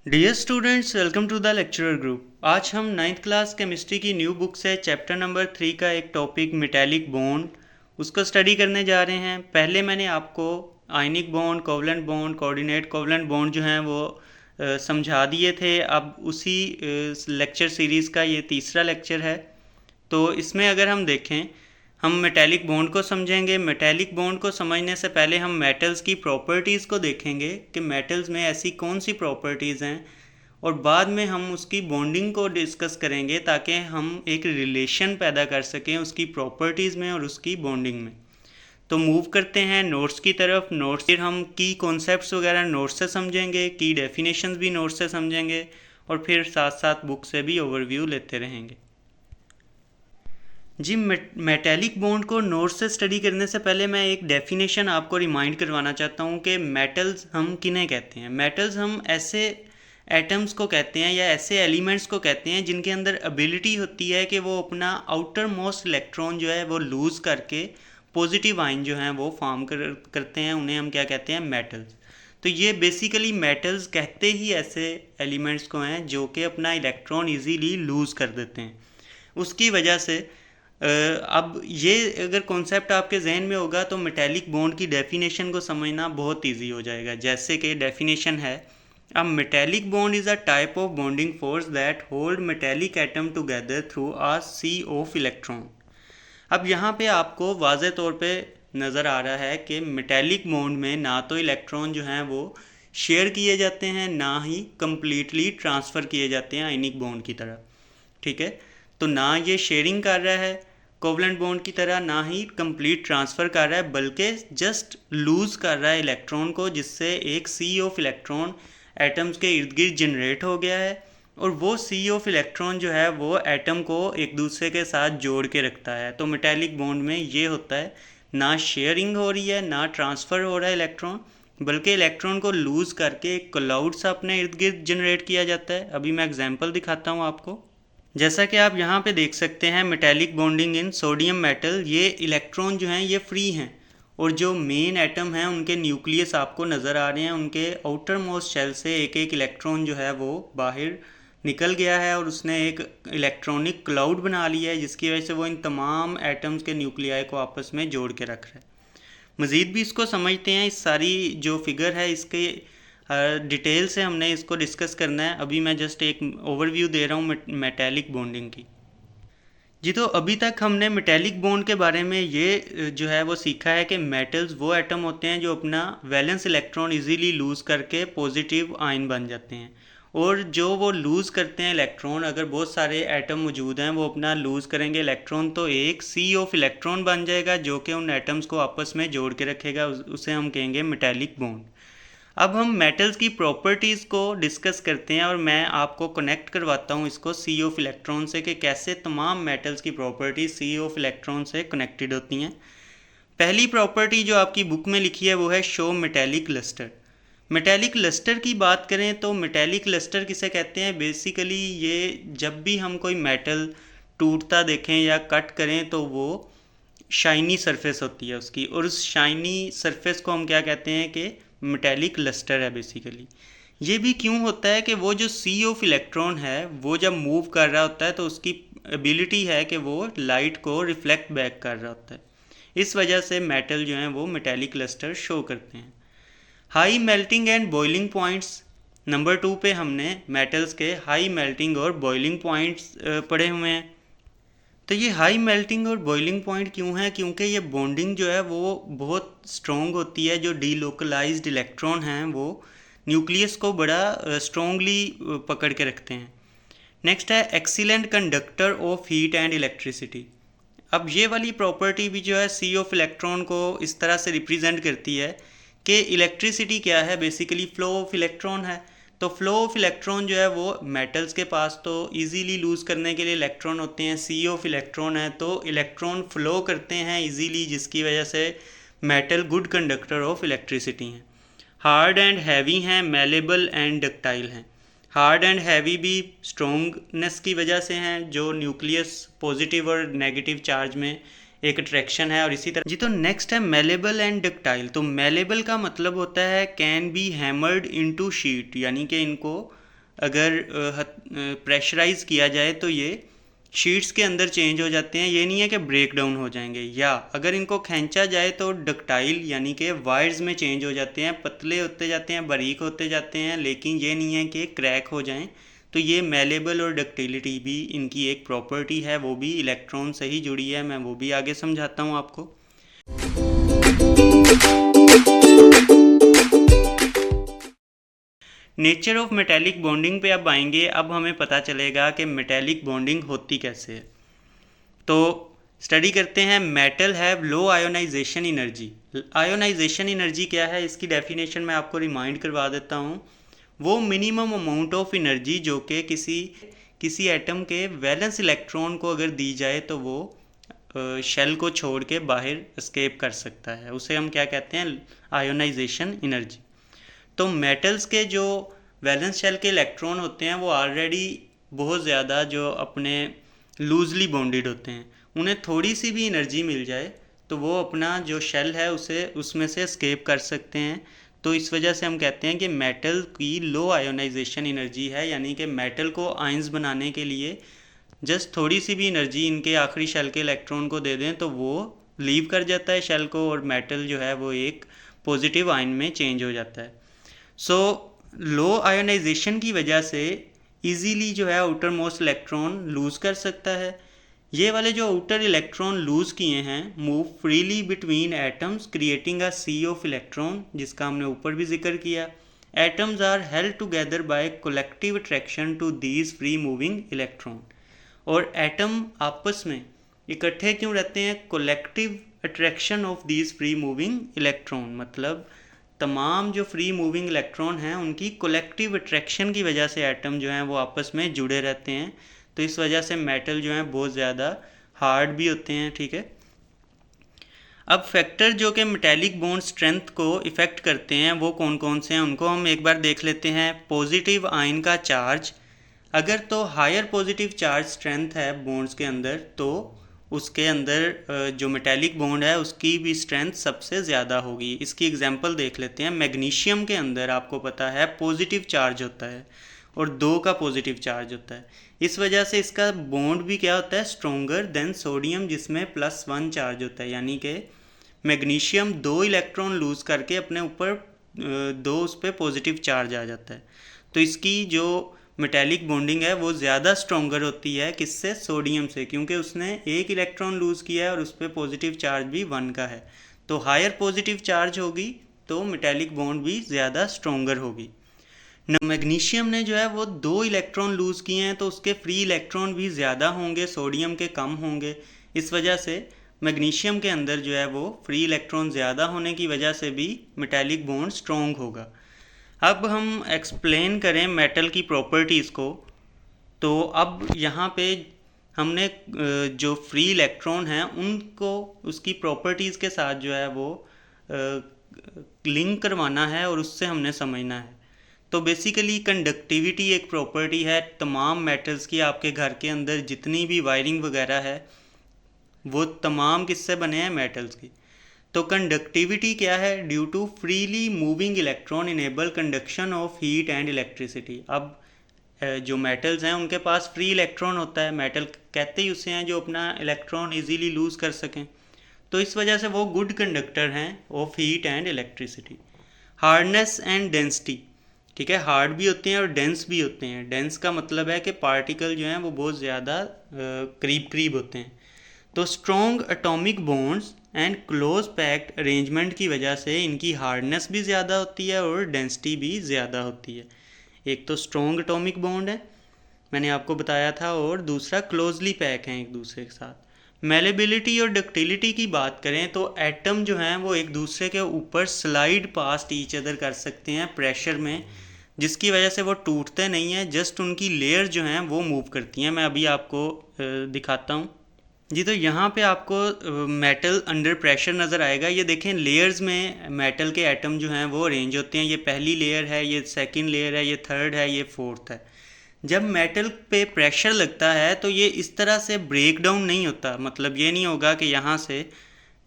Dear students, welcome to the lecturer group. आज हम ninth class chemistry की new book से चैप्टर नंबर 3 का एक टॉपिक मेटालिक बॉन्ड उसको स्टडी करने जा रहे हैं। पहले मैंने आपको ionic bond, covalent bond, coordinate covalent bond जो हैं वो समझा दिए थे। अब उसी लेक्चर सीरीज़ का ये तीसरा लेक्चर है। तो इसमें अगर हम देखें, हम मेटालिक बॉन्ड को समझेंगे। मेटालिक बॉन्ड को समझने से पहले हम मेटल्स की प्रॉपर्टीज़ को देखेंगे कि मेटल्स में ऐसी कौन सी प्रॉपर्टीज़ हैं, और बाद में हम उसकी बॉन्डिंग को डिस्कस करेंगे ताकि हम एक रिलेशन पैदा कर सकें उसकी प्रॉपर्टीज़ में और उसकी बॉन्डिंग में। तो मूव करते हैं नोट्स की तरफ। नोट्स फिर हम की कॉन्सेप्ट्स वगैरह नोट्स से समझेंगे, की डेफिनेशंस भी नोट्स से समझेंगे, और फिर साथ साथ बुक से भी ओवरव्यू लेते रहेंगे। जी, मेटालिक बॉन्ड को नोट से स्टडी करने से पहले मैं एक डेफिनेशन आपको रिमाइंड करवाना चाहता हूँ कि मेटल्स हम किन्हें कहते हैं। मेटल्स हम ऐसे एटम्स को कहते हैं या ऐसे एलिमेंट्स को कहते हैं जिनके अंदर एबिलिटी होती है कि वो अपना आउटर मोस्ट इलेक्ट्रॉन जो है वो लूज़ करके पॉजिटिव आयन जो हैं वो फॉर्म करते हैं। उन्हें हम क्या कहते हैं? मेटल्स। तो ये बेसिकली मेटल्स कहते ही ऐसे एलिमेंट्स को हैं जो कि अपना इलेक्ट्रॉन ईजीली लूज़ कर देते हैं। उसकी वजह से अब ये अगर कॉन्सेप्ट आपके जहन में होगा तो मेटालिक बॉन्ड की डेफिनेशन को समझना बहुत इजी हो जाएगा। जैसे कि डेफिनेशन है, a metallic bond is a type of bonding force that hold metallic atom together through a sea of electron. अब यहाँ पे आपको वाज़े तौर पे नज़र आ रहा है कि मेटालिक बॉन्ड में ना तो इलेक्ट्रॉन जो हैं वो शेयर किए जाते हैं, ना ही कम्प्लीटली ट्रांसफ़र किए जाते हैं आयनिक बॉन्ड की तरह। ठीक है, तो ना ये शेयरिंग कर रहा है कोवलेंट बॉन्ड की तरह, ना ही कंप्लीट ट्रांसफ़र कर रहा है, बल्कि जस्ट लूज़ कर रहा है इलेक्ट्रॉन को, जिससे एक सी ऑफ इलेक्ट्रॉन एटम्स के इर्द गिर्द जनरेट हो गया है। और वो सी ऑफ इलेक्ट्रॉन जो है वो एटम को एक दूसरे के साथ जोड़ के रखता है। तो मेटालिक बॉन्ड में ये होता है, ना शेयरिंग हो रही है, ना ट्रांसफ़र हो रहा है इलेक्ट्रॉन, बल्कि इलेक्ट्रॉन को लूज़ करके एक क्लाउड सा अपने इर्द गिर्द जनरेट किया जाता है। अभी मैं एग्जांपल दिखाता हूँ आपको। जैसा कि आप यहाँ पे देख सकते हैं, metallic bonding in sodium metal, ये इलेक्ट्रॉन जो हैं ये फ्री हैं, और जो मेन एटम हैं उनके न्यूक्लियस आपको नज़र आ रहे हैं। उनके आउटर मोस्ट शेल से एक एक इलेक्ट्रॉन जो है वो बाहर निकल गया है और उसने एक इलेक्ट्रॉनिक क्लाउड बना लिया है, जिसकी वजह से वो इन तमाम एटम्स के न्यूक्लियाई को आपस में जोड़ के रख रहा है। मज़ीद भी इसको समझते हैं। इस सारी जो फिगर है इसके डिटेल से हमने इसको डिस्कस करना है। अभी मैं जस्ट एक ओवरव्यू दे रहा हूँ मेटालिक बॉन्डिंग की। जी, तो अभी तक हमने मेटालिक बॉन्ड के बारे में ये जो है वो सीखा है कि मेटल्स वो एटम होते हैं जो अपना वैलेंस इलेक्ट्रॉन इजीली लूज़ करके पॉजिटिव आयन बन जाते हैं। और जो वो लूज़ करते हैं इलेक्ट्रॉन, अगर बहुत सारे एटम मौजूद हैं वो अपना लूज़ करेंगे इलेक्ट्रॉन, तो एक सी ऑफ इलेक्ट्रॉन बन जाएगा जो कि उन एटम्स को आपस में जोड़ के रखेगा। उसे हम कहेंगे मेटालिक बॉन्ड। अब हम मेटल्स की प्रॉपर्टीज़ को डिस्कस करते हैं, और मैं आपको कनेक्ट करवाता हूँ इसको सी ऑफ इलेक्ट्रॉन से कि कैसे तमाम मेटल्स की प्रॉपर्टीज सी ऑफ इलेक्ट्रॉन से कनेक्टेड होती हैं। पहली प्रॉपर्टी जो आपकी बुक में लिखी है वो है show metallic lustre. Metallic lustre की बात करें तो मेटेलिक लस्टर किसे कहते हैं? बेसिकली ये जब भी हम कोई मेटल टूटता देखें या कट करें तो वो शाइनी सरफेस होती है उसकी, और उस शाइनी सरफेस को हम क्या कहते हैं कि मेटेलिक लस्टर है बेसिकली। ये भी क्यों होता है कि वो जो सी ऑफ इलेक्ट्रॉन है वो जब मूव कर रहा होता है तो उसकी एबिलिटी है कि वो लाइट को रिफ्लेक्ट बैक कर रहा होता है। इस वजह से मेटल जो हैं वो मेटेलिक लस्टर शो करते हैं। High melting and boiling points, number 2 पे हमने मेटल्स के हाई मेल्टिंग और बॉइलिंग पॉइंट्स पढ़े हुए हैं। तो ये हाई मेल्टिंग और बॉइलिंग पॉइंट क्यों है? क्योंकि ये बॉन्डिंग जो है वो बहुत स्ट्रॉन्ग होती है। जो डीलोकलाइज्ड इलेक्ट्रॉन हैं वो न्यूक्लियस को बड़ा स्ट्रॉन्गली पकड़ के रखते हैं। नेक्स्ट है excellent conductor of heat and electricity. अब ये वाली प्रॉपर्टी भी जो है सी ऑफ इलेक्ट्रॉन को इस तरह से रिप्रेजेंट करती है कि इलेक्ट्रिसिटी क्या है? बेसिकली फ्लो ऑफ इलेक्ट्रॉन है। तो फ्लो ऑफ इलेक्ट्रॉन जो है वो मेटल्स के पास तो इजीली लूज़ करने के लिए इलेक्ट्रॉन होते हैं, सी ऑफ इलेक्ट्रॉन है तो इलेक्ट्रॉन फ्लो करते हैं इजीली, जिसकी वजह से metal good conductor of electricity हैं। हार्ड एंड हैवी हैं, मेलेबल एंड डक्टाइल हैं। हार्ड एंड हैवी भी स्ट्रॉन्गनेस की वजह से हैं, जो न्यूक्लियस पॉजिटिव और नेगेटिव चार्ज में एक अट्रैक्शन है। और इसी तरह जी, तो नेक्स्ट है मेलेबल एंड डक्टाइल। तो मेलेबल का मतलब होता है can be hammered into sheet, यानी कि इनको अगर प्रेशराइज किया जाए तो ये शीट्स के अंदर चेंज हो जाते हैं, ये नहीं है कि ब्रेक डाउन हो जाएंगे। या अगर इनको खींचा जाए तो डक्टाइल यानी कि वायर्स में चेंज हो जाते हैं, पतले होते जाते हैं, बारीक होते जाते हैं, लेकिन ये नहीं है कि क्रैक हो जाएं। तो ये मेलेबल और डक्टिलिटी भी इनकी एक प्रॉपर्टी है, वो भी इलेक्ट्रॉन से ही जुड़ी है। मैं वो भी आगे समझाता हूँ आपको। नेचर ऑफ मेटेलिक बॉन्डिंग पे अब आएंगे। अब हमें पता चलेगा कि मेटेलिक बॉन्डिंग होती कैसे है। तो स्टडी करते हैं। Metal have low ionisation energy. Ionisation energy क्या है, इसकी डेफिनेशन मैं आपको रिमाइंड करवा देता हूँ। वो मिनिमम अमाउंट ऑफ एनर्जी जो कि किसी एटम के वैलेंस इलेक्ट्रॉन को अगर दी जाए तो वो शेल को छोड़ के बाहर एस्केप कर सकता है, उसे हम क्या कहते हैं, आयोनाइजेशन एनर्जी। तो मेटल्स के जो वैलेंस शेल के इलेक्ट्रॉन होते हैं वो ऑलरेडी बहुत ज़्यादा जो अपने लूजली बॉन्डेड होते हैं, उन्हें थोड़ी सी भी एनर्जी मिल जाए तो वो अपना जो शेल है उसे उसमें से एस्केप कर सकते हैं। तो इस वजह से हम कहते हैं कि मेटल की लो आयोनाइजेशन एनर्जी है, यानी कि मेटल को आयंस बनाने के लिए जस्ट थोड़ी सी भी एनर्जी इनके आखिरी शेल के इलेक्ट्रॉन को दे दें तो वो लीव कर जाता है शेल को, और मेटल जो है वो एक पॉजिटिव आयन में चेंज हो जाता है। सो लो आयोनाइजेशन की वजह से इजीली जो है आउटर मोस्ट इलेक्ट्रॉन लूज़ कर सकता है। ये वाले जो आउटर इलेक्ट्रॉन लूज़ किए हैं move freely between atoms creating a sea of electron, जिसका हमने ऊपर भी जिक्र किया। Atoms are held together by collective attraction to these free moving electron. और एटम आपस में इकट्ठे क्यों रहते हैं, collective attraction of these free moving electron, मतलब तमाम जो फ्री मूविंग इलेक्ट्रॉन हैं उनकी कलेक्टिव अट्रैक्शन की वजह से एटम जो हैं वो आपस में जुड़े रहते हैं। तो इस वजह से मेटल जो हैं बहुत ज़्यादा हार्ड भी होते हैं। ठीक है, अब फैक्टर जो कि मेटेलिक बॉन्ड स्ट्रेंथ को इफ़ेक्ट करते हैं वो कौन कौन से हैं, उनको हम एक बार देख लेते हैं। पॉजिटिव आयन का चार्ज, अगर तो हायर पॉजिटिव चार्ज स्ट्रेंथ है बॉन्ड्स के अंदर तो उसके अंदर जो मेटेलिक बॉन्ड है उसकी भी स्ट्रेंथ सबसे ज़्यादा होगी। इसकी एग्जांपल देख लेते हैं। मैग्नीशियम के अंदर आपको पता है पॉजिटिव चार्ज होता है और 2 का पॉजिटिव चार्ज होता है, इस वजह से इसका बॉन्ड भी क्या होता है, स्ट्रोंगर देन सोडियम जिसमें +1 चार्ज होता है। यानी कि मैग्नीशियम 2 इलेक्ट्रॉन लूज़ करके अपने ऊपर 2 उस पर पॉजिटिव चार्ज आ जाता है। तो इसकी जो मेटेलिक बॉन्डिंग है वो ज़्यादा स्ट्रोंगर होती है किससे, सोडियम से, क्योंकि उसने 1 इलेक्ट्रॉन लूज़ किया है और उस पर पॉजिटिव चार्ज भी 1 का है। तो हायर पॉजिटिव चार्ज होगी तो मेटेलिक बॉन्ड भी ज़्यादा स्ट्रोंगर होगी। मैग्नीशियम ने जो है वो 2 इलेक्ट्रॉन लूज़ किए हैं तो उसके फ्री इलेक्ट्रॉन भी ज़्यादा होंगे, सोडियम के कम होंगे। इस वजह से मैग्नीशियम के अंदर जो है वो फ्री इलेक्ट्रॉन ज़्यादा होने की वजह से भी मेटेलिक बॉन्ड स्ट्रॉन्ग होगा। अब हम एक्सप्लेन करें मेटल की प्रॉपर्टीज़ को, तो अब यहाँ पे हमने जो फ्री इलेक्ट्रॉन हैं उनको उसकी प्रॉपर्टीज़ के साथ जो है वो लिंक करवाना है और उससे हमने समझना है। तो बेसिकली कंडक्टिविटी एक प्रॉपर्टी है तमाम मेटल्स की। आपके घर के अंदर जितनी भी वायरिंग वगैरह है वो तमाम किससे बने हैं, मेटल्स की। तो कंडक्टिविटी क्या है, due to freely moving electron enable conduction of heat and electricity. अब जो मेटल्स हैं उनके पास फ्री इलेक्ट्रॉन होता है, मेटल कहते ही उसे हैं जो अपना इलेक्ट्रॉन इजीली लूज़ कर सकें, तो इस वजह से वो गुड कंडक्टर हैं of heat and electricity. Hardness and density, ठीक है, हार्ड भी होते हैं और डेंस भी होते हैं। डेंस का मतलब है कि पार्टिकल जो हैं वो बहुत ज़्यादा करीब करीब होते हैं। तो strong atomic bonds and close packed arrangement की वजह से इनकी हार्डनेस भी ज़्यादा होती है और डेंसिटी भी ज़्यादा होती है। एक तो स्ट्रॉन्ग एटॉमिक बॉन्ड है मैंने आपको बताया था, और दूसरा क्लोजली पैक हैं एक दूसरे के साथ। मेलेबिलिटी और डक्टिलिटी की बात करें तो एटम जो हैं वो एक दूसरे के ऊपर स्लाइड पास्ट ईच अदर कर सकते हैं प्रेशर में, जिसकी वजह से वो टूटते नहीं हैं, जस्ट उनकी लेयर जो हैं वो मूव करती हैं। मैं अभी आपको दिखाता हूँ जी। तो यहाँ पे आपको मेटल अंडर प्रेशर नज़र आएगा। ये देखें लेयर्स में मेटल के एटम जो हैं वो अरेंज होते हैं। ये पहली लेयर है, ये सेकंड लेयर है, ये थर्ड है, ये फोर्थ है। जब मेटल पे प्रेशर लगता है तो ये इस तरह से ब्रेक डाउन नहीं होता, मतलब ये नहीं होगा कि यहाँ से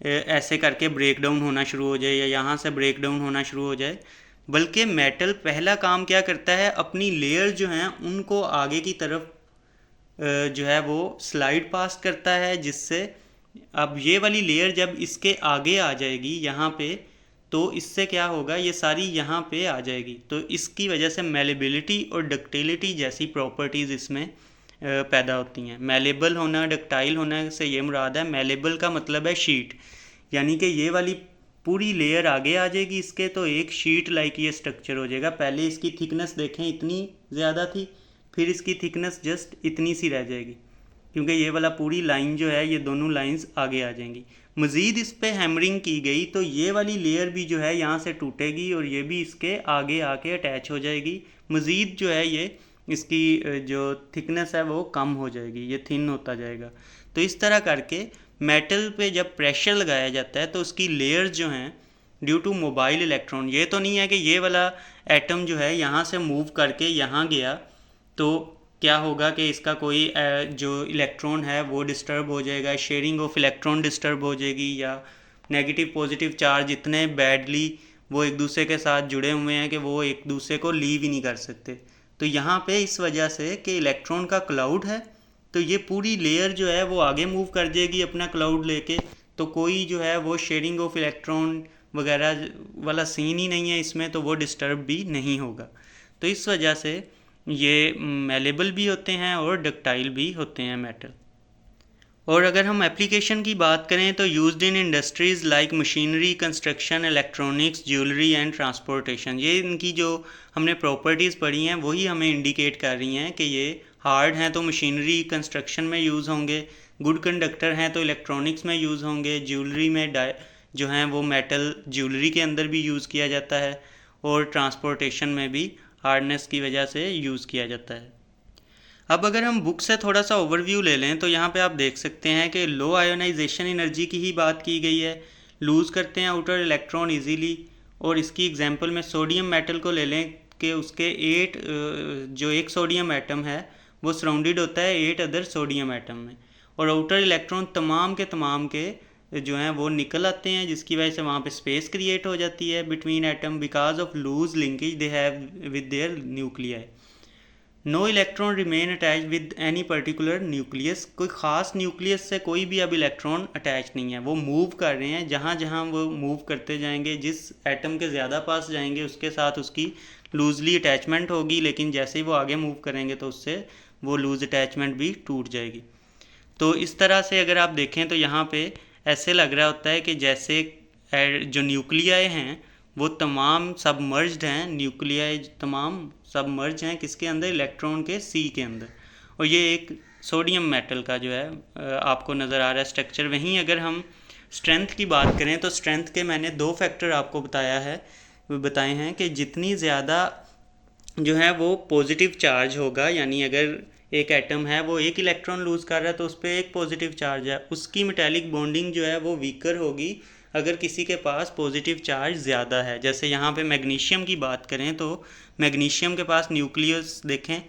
ऐसे करके ब्रेक डाउन होना शुरू हो जाए या यहाँ से ब्रेक डाउन होना शुरू हो जाए, बल्कि मेटल पहला काम क्या करता है, अपनी लेयर जो हैं उनको आगे की तरफ जो है वो स्लाइड पास करता है, जिससे अब ये वाली लेयर जब इसके आगे आ जाएगी यहाँ पे, तो इससे क्या होगा, ये सारी यहाँ पे आ जाएगी। तो इसकी वजह से मेलेबिलिटी और डक्टिलिटी जैसी प्रॉपर्टीज़ इसमें पैदा होती हैं। मेलेबल होना, डक्टाइल होना से ये मुराद है, मेलेबल का मतलब है शीट, यानी कि ये वाली पूरी लेयर आगे आ जाएगी इसके, तो एक शीट लाइक ये स्ट्रक्चर हो जाएगा। पहले इसकी थिकनेस देखें इतनी ज़्यादा थी, फिर इसकी थिकनेस जस्ट इतनी सी रह जाएगी, क्योंकि ये वाला पूरी लाइन जो है, ये दोनों लाइंस आगे आ जाएंगी। मज़ीद इस पर हैमरिंग की गई तो ये वाली लेयर भी जो है यहाँ से टूटेगी और ये भी इसके आगे आके अटैच हो जाएगी। मज़ीद जो है ये इसकी जो थिकनेस है वो कम हो जाएगी, ये थिन होता जाएगा। तो इस तरह करके मेटल पे जब प्रेशर लगाया जाता है तो उसकी लेयर्स जो हैं ड्यू टू मोबाइल इलेक्ट्रॉन, ये तो नहीं है कि ये वाला एटम जो है यहाँ से मूव करके यहाँ गया तो क्या होगा कि इसका कोई जो इलेक्ट्रॉन है वो डिस्टर्ब हो जाएगा, शेयरिंग ऑफ इलेक्ट्रॉन डिस्टर्ब हो जाएगी, या नेगेटिव पॉजिटिव चार्ज इतने बैडली वो एक दूसरे के साथ जुड़े हुए हैं कि वो एक दूसरे को लीव ही नहीं कर सकते। तो यहाँ पे इस वजह से कि इलेक्ट्रॉन का क्लाउड है, तो ये पूरी लेयर जो है वो आगे मूव कर जाएगी अपना क्लाउड लेके, तो कोई जो है वो शेयरिंग ऑफ इलेक्ट्रॉन वगैरह वाला सीन ही नहीं है इसमें, तो वो डिस्टर्ब भी नहीं होगा। तो इस वजह से ये मेलेबल भी होते हैं और डक्टाइल भी होते हैं मेटल। और अगर हम एप्लीकेशन की बात करें तो used in industries like machinery, construction, electronics, jewellery and transportation. ये इनकी जो हमने प्रॉपर्टीज़ पढ़ी हैं वही हमें इंडिकेट कर रही हैं कि ये हार्ड हैं तो मशीनरी कंस्ट्रक्शन में यूज़ होंगे, गुड कंडक्टर हैं तो इलेक्ट्रॉनिक्स में यूज़ होंगे, ज्वेलरी में जो हैं वो मेटल ज्वेलरी के अंदर भी यूज़ किया जाता है, और ट्रांसपोर्टेशन में भी हार्डनेस की वजह से यूज़ किया जाता है। अब अगर हम बुक से थोड़ा सा ओवरव्यू ले लें तो यहाँ पे आप देख सकते हैं कि लो आयोनाइजेशन एनर्जी की ही बात की गई है, लूज़ करते हैं आउटर इलेक्ट्रॉन इजीली। और इसकी एग्जांपल में सोडियम मेटल को ले लें कि उसके 8 जो एक सोडियम एटम है वो सराउंडेड होता है 8 अदर सोडियम एटम में, और आउटर इलेक्ट्रॉन तमाम के जो हैं वो निकल आते हैं, जिसकी वजह से वहाँ पे स्पेस क्रिएट हो जाती है between atom because of loose linkage they have with their nuclei. No electron remain attach with any particular nucleus. कोई ख़ास न्यूक्लियस से कोई भी अब इलेक्ट्रॉन अटैच नहीं है, वो मूव कर रहे हैं, जहाँ जहाँ वो मूव करते जाएंगे, जिस एटम के ज़्यादा पास जाएंगे उसके साथ उसकी लूजली अटैचमेंट होगी, लेकिन जैसे ही वो आगे मूव करेंगे तो उससे वो लूज अटैचमेंट भी टूट जाएगी। तो इस तरह से अगर आप देखें तो यहाँ पे ऐसे लग रहा होता है कि जैसे जो न्यूक्लियाई हैं वो तमाम सबमर्ज्ड हैं, न्यूक्लियाई तमाम सबमर्ज हैं किसके अंदर, इलेक्ट्रॉन के सी के अंदर। और ये एक सोडियम मेटल का जो है आपको नज़र आ रहा है स्ट्रक्चर। वहीं अगर हम स्ट्रेंथ की बात करें तो स्ट्रेंथ के मैंने 2 फैक्टर आपको बताए हैं कि जितनी ज़्यादा जो है वो पॉजिटिव चार्ज होगा, यानी अगर एक एटम है वो एक इलेक्ट्रॉन लूज़ कर रहा है तो उस पर एक पॉजिटिव चार्ज है, उसकी मेटालिक बॉन्डिंग जो है वो वीकर होगी अगर किसी के पास पॉजिटिव चार्ज ज़्यादा है। जैसे यहाँ पे मैग्नीशियम की बात करें तो मैग्नीशियम के पास न्यूक्लियस देखें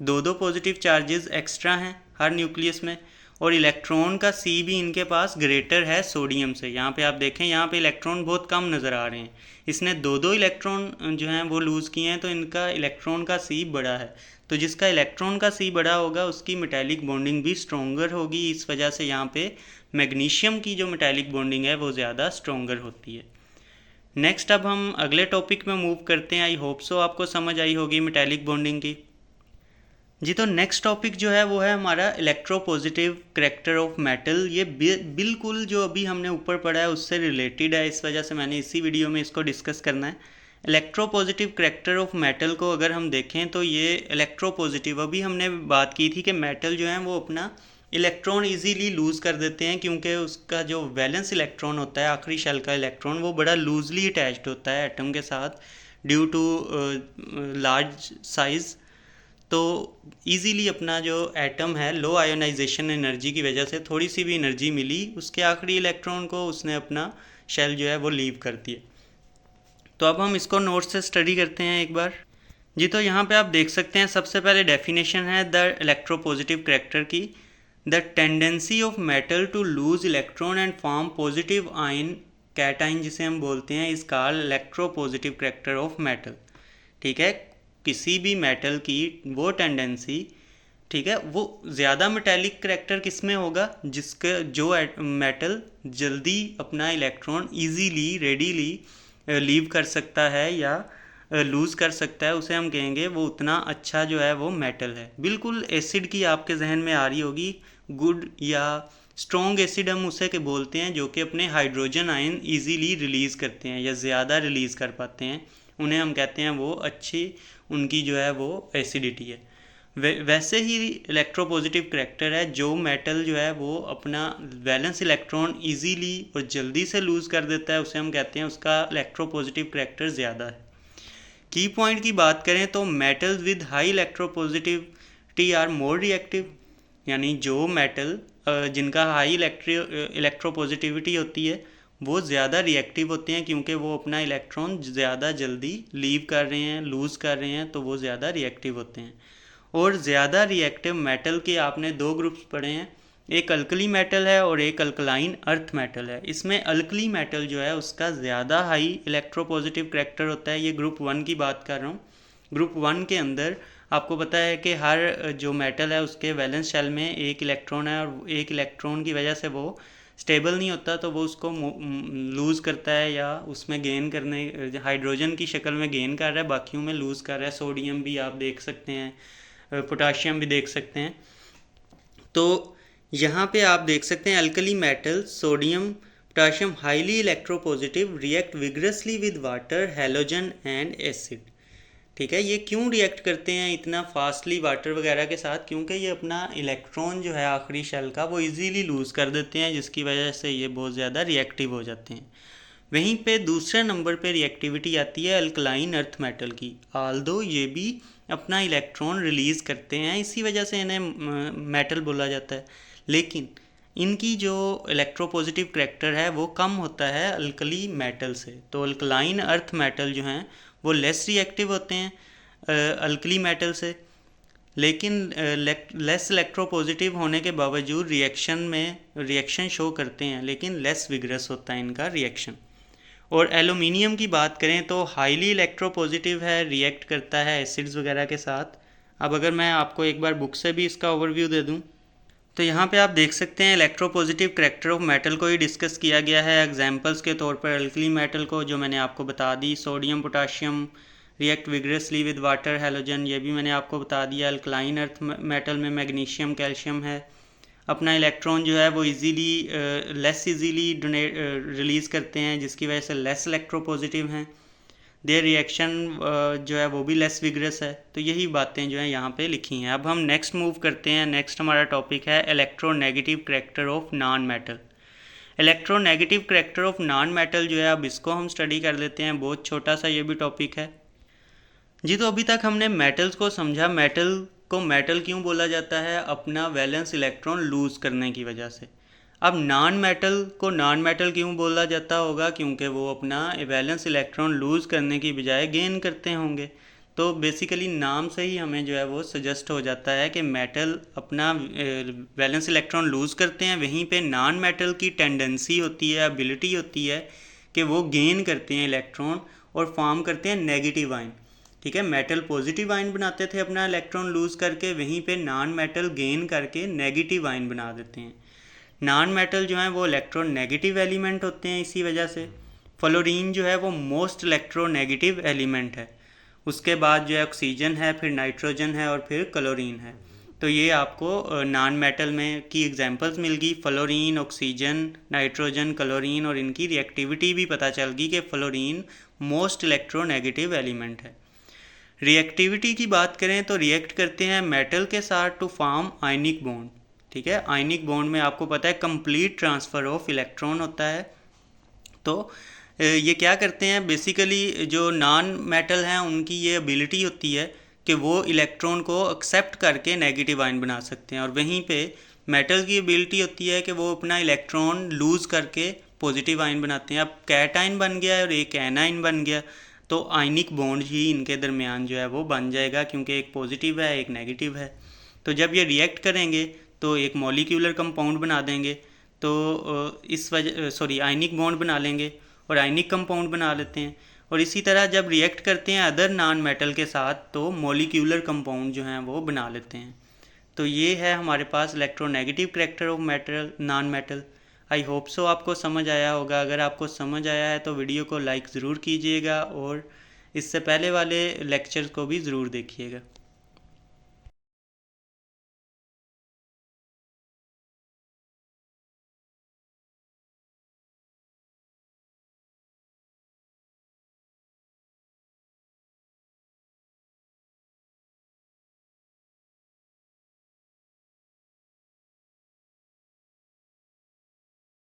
2 पॉजिटिव चार्जेस एक्स्ट्रा हैं हर न्यूक्लियस में, और इलेक्ट्रॉन का सी भी इनके पास ग्रेटर है सोडियम से। यहाँ पे आप देखें यहाँ पे इलेक्ट्रॉन बहुत कम नज़र आ रहे हैं, इसने 2 इलेक्ट्रॉन जो हैं वो लूज़ किए हैं, तो इनका इलेक्ट्रॉन का सी बड़ा है। तो जिसका इलेक्ट्रॉन का सी बड़ा होगा उसकी मेटालिक बॉन्डिंग भी स्ट्रोंगर होगी, इस वजह से यहाँ पे मैग्नीशियम की जो मेटालिक बॉन्डिंग है वो ज़्यादा स्ट्रोंगर होती है। नेक्स्ट अब हम अगले टॉपिक में मूव करते हैं। आई होप सो आपको समझ आई होगी मेटालिक बॉन्डिंग की जी। तो नेक्स्ट टॉपिक जो है वो है हमारा इलेक्ट्रोपॉजिटिव करैक्टर ऑफ मेटल। ये बिल्कुल जो अभी हमने ऊपर पढ़ा है उससे रिलेटेड है, इस वजह से मैंने इसी वीडियो में इसको डिस्कस करना है। इलेक्ट्रोपॉजिटिव करैक्टर ऑफ मेटल को अगर हम देखें तो ये इलेक्ट्रोपॉजिटिव, अभी हमने बात की थी कि मेटल जो है वो अपना इलेक्ट्रॉन इजीली लूज़ कर देते हैं, क्योंकि उसका जो वैलेंस इलेक्ट्रॉन होता है, आखिरी शेल का इलेक्ट्रॉन, वो बड़ा लूजली अटैच्ड होता है एटम के साथ ड्यू टू लार्ज साइज़। तो इजीली अपना जो एटम है लो आयोनाइजेशन एनर्जी की वजह से थोड़ी सी भी एनर्जी मिली उसके आखिरी इलेक्ट्रॉन को, उसने अपना शेल जो है वो लीव कर दिया। तो अब हम इसको नोट से स्टडी करते हैं एक बार जी। तो यहाँ पे आप देख सकते हैं सबसे पहले डेफिनेशन है द इलेक्ट्रोपॉजिटिव करैक्टर की, the tendency of metal to lose electron and form positive ion cation जिसे हम बोलते हैं is called electropositive character of metal. ठीक है, किसी भी मेटल की वो टेंडेंसी, ठीक है, वो ज़्यादा मेटेलिक करैक्टर किस में होगा, जिसका जो मेटल जल्दी अपना इलेक्ट्रॉन इजीली रेडीली लीव कर सकता है या लूज़ कर सकता है, उसे हम कहेंगे वो उतना अच्छा जो है वो मेटल है। बिल्कुल एसिड की आपके जहन में आ रही होगी, गुड या स्ट्रॉन्ग एसिड हम उसे के बोलते हैं जो कि अपने हाइड्रोजन आयन इजीली रिलीज़ करते हैं या ज़्यादा रिलीज़ कर पाते हैं, उन्हें हम कहते हैं वो अच्छी उनकी जो है वो एसिडिटी है। वैसे ही इलेक्ट्रोपॉजिटिव करैक्टर है, जो मेटल जो है वो अपना वैलेंस इलेक्ट्रॉन इजीली और जल्दी से लूज़ कर देता है, उसे हम कहते हैं उसका इलेक्ट्रोपॉजिटिव करैक्टर ज़्यादा है। की पॉइंट की बात करें तो metals with high electropositivity are more reactive, यानी जो मेटल जिनका हाई इलेक्ट्रोपॉजिटिविटी होती है वो ज़्यादा रिएक्टिव होते हैं, क्योंकि वो अपना इलेक्ट्रॉन ज़्यादा जल्दी लीव कर रहे हैं, लूज़ कर रहे हैं, तो वो ज़्यादा रिएक्टिव होते हैं। और ज़्यादा रिएक्टिव मेटल के आपने दो ग्रुप्स पढ़े हैं, एक अल्कली मेटल है और एक अल्कलाइन अर्थ मेटल है। इसमें अल्कली मेटल जो है उसका ज़्यादा हाई इलेक्ट्रोपॉजिटिव करैक्टर होता है, ये ग्रुप 1 की बात कर रहा हूँ। ग्रुप 1 के अंदर आपको पता है कि हर जो मेटल है उसके वैलेंस शेल में एक इलेक्ट्रॉन है और एक इलेक्ट्रॉन की वजह से वो स्टेबल नहीं होता, तो वो उसको लूज़ करता है या उसमें गेन करने हाइड्रोजन की शक्ल में गेन कर रहा है, बाकियों में लूज़ कर रहा है। सोडियम भी आप देख सकते हैं, पोटाशियम भी देख सकते हैं। तो यहाँ पे आप देख सकते हैं alkali metal sodium potassium highly electropositive react vigorously with water halogen and acid. ठीक है, ये क्यों रिएक्ट करते हैं इतना फास्टली वाटर वगैरह के साथ, क्योंकि ये अपना इलेक्ट्रॉन जो है आखिरी शेल का वो इजीली लूज़ कर देते हैं, जिसकी वजह से ये बहुत ज़्यादा रिएक्टिव हो जाते हैं। वहीं पे दूसरे नंबर पे रिएक्टिविटी आती है अल्कलाइन अर्थ मेटल की। आल्दो ये भी अपना इलेक्ट्रॉन रिलीज़ करते हैं, इसी वजह से इन्हें मेटल बोला जाता है, लेकिन इनकी जो इलेक्ट्रोपॉजिटिव करैक्टर है वो कम होता है अल्कली मेटल से। तो अल्कलाइन अर्थ मेटल जो हैं वो लेस रिएक्टिव होते हैं अल्कली मेटल से, लेकिन लेस इलेक्ट्रोपॉजिटिव होने के बावजूद रिएक्शन शो करते हैं, लेकिन लेस विग्रस होता है इनका रिएक्शन। और एल्यूमिनियम की बात करें तो हाईली इलेक्ट्रोपॉजिटिव है, रिएक्ट करता है एसिड्स वगैरह के साथ। अब अगर मैं आपको एक बार बुक से भी इसका ओवरव्यू दे दूं, तो यहाँ पे आप देख सकते हैं इलेक्ट्रोपॉजिटिव करैक्टर ऑफ मेटल को ही डिस्कस किया गया है। एग्जांपल्स के तौर पर अल्कली मेटल को जो मैंने आपको बता दी, sodium potassium react vigorously with water halogen, ये भी मैंने आपको बता दिया। अल्कलाइन अर्थ मेटल में मैग्नीशियम कैल्शियम है, अपना इलेक्ट्रॉन जो है वो लेस इजीली रिलीज़ करते हैं, जिसकी वजह से लेस इलेक्ट्रोपॉजिटिव हैं। देयर रिएक्शन जो है वो भी लेस विग्रस है। तो यही बातें जो है यहाँ पे लिखी हैं। अब हम नेक्स्ट मूव करते हैं। नेक्स्ट हमारा टॉपिक है electronegative character of non metal. Electronegative character of non metal जो है, अब इसको हम स्टडी कर लेते हैं। बहुत छोटा सा ये भी टॉपिक है जी। तो अभी तक हमने मेटल्स को समझा। मेटल को मेटल क्यों बोला जाता है, अपना वैलेंस इलेक्ट्रॉन लूज़ करने की वजह से। अब नॉन मेटल को नॉन मेटल क्यों बोला जाता होगा, क्योंकि वो अपना वैलेंस इलेक्ट्रॉन लूज़ करने की बजाय गेन करते होंगे। तो बेसिकली नाम से ही हमें जो है वो सजेस्ट हो जाता है कि मेटल अपना वैलेंस इलेक्ट्रॉन लूज़ करते हैं, वहीं पे नॉन मेटल की टेंडेंसी होती है, एबिलिटी होती है कि वो गेन करते हैं इलेक्ट्रॉन और फॉर्म करते हैं नेगेटिव आयन। ठीक है, मेटल पॉजिटिव आयन बनाते थे अपना इलेक्ट्रॉन लूज़ करके, वहीं पे नॉन मेटल गेन करके नेगेटिव आयन बना देते हैं। नॉन मेटल जो है वो इलेक्ट्रॉन नेगेटिव एलिमेंट होते हैं, इसी वजह से फ्लोरीन जो है वो मोस्ट इलेक्ट्रोनेगेटिव एलिमेंट है। उसके बाद जो है ऑक्सीजन है, फिर नाइट्रोजन है और फिर क्लोरीन है। तो ये आपको नॉन मेटल में की एग्जांपल्स मिल गई, फ्लोरीन, ऑक्सीजन, नाइट्रोजन, क्लोरीन, और इनकी रिएक्टिविटी भी पता चल गई कि फ्लोरीन मोस्ट इलेक्ट्रोनेगेटिव एलिमेंट है। रिएक्टिविटी की बात करें तो रिएक्ट करते हैं मेटल के साथ टू फॉर्म आयनिक बॉन्ड। ठीक है, आयनिक बॉन्ड में आपको पता है कंप्लीट ट्रांसफ़र ऑफ इलेक्ट्रॉन होता है। तो ये क्या करते हैं, बेसिकली जो नॉन मेटल हैं उनकी ये एबिलिटी होती है कि वो इलेक्ट्रॉन को एक्सेप्ट करके नेगेटिव आयन बना सकते हैं, और वहीं पे मेटल की एबिलिटी होती है कि वो अपना इलेक्ट्रॉन लूज़ करके पॉजिटिव आयन बनाते हैं। अब कैटाइन बन गया और एक एनाइन बन गया, तो आयनिक बॉन्ड ही इनके दरमियान जो है वो बन जाएगा, क्योंकि एक पॉजिटिव है एक नेगेटिव है। तो जब ये रिएक्ट करेंगे तो एक मॉलिक्यूलर कंपाउंड बना देंगे, तो इस वजह आयनिक बॉन्ड बना लेंगे, और आयनिक कंपाउंड बना लेते हैं। और इसी तरह जब रिएक्ट करते हैं अदर नॉन मेटल के साथ तो मॉलिक्यूलर कंपाउंड जो हैं वो बना लेते हैं। तो ये है हमारे पास electronegative character of metal non metal. I hope so आपको समझ आया होगा। अगर आपको समझ आया है तो वीडियो को लाइक ज़रूर कीजिएगा और इससे पहले वाले लेक्चर्स को भी ज़रूर देखिएगा।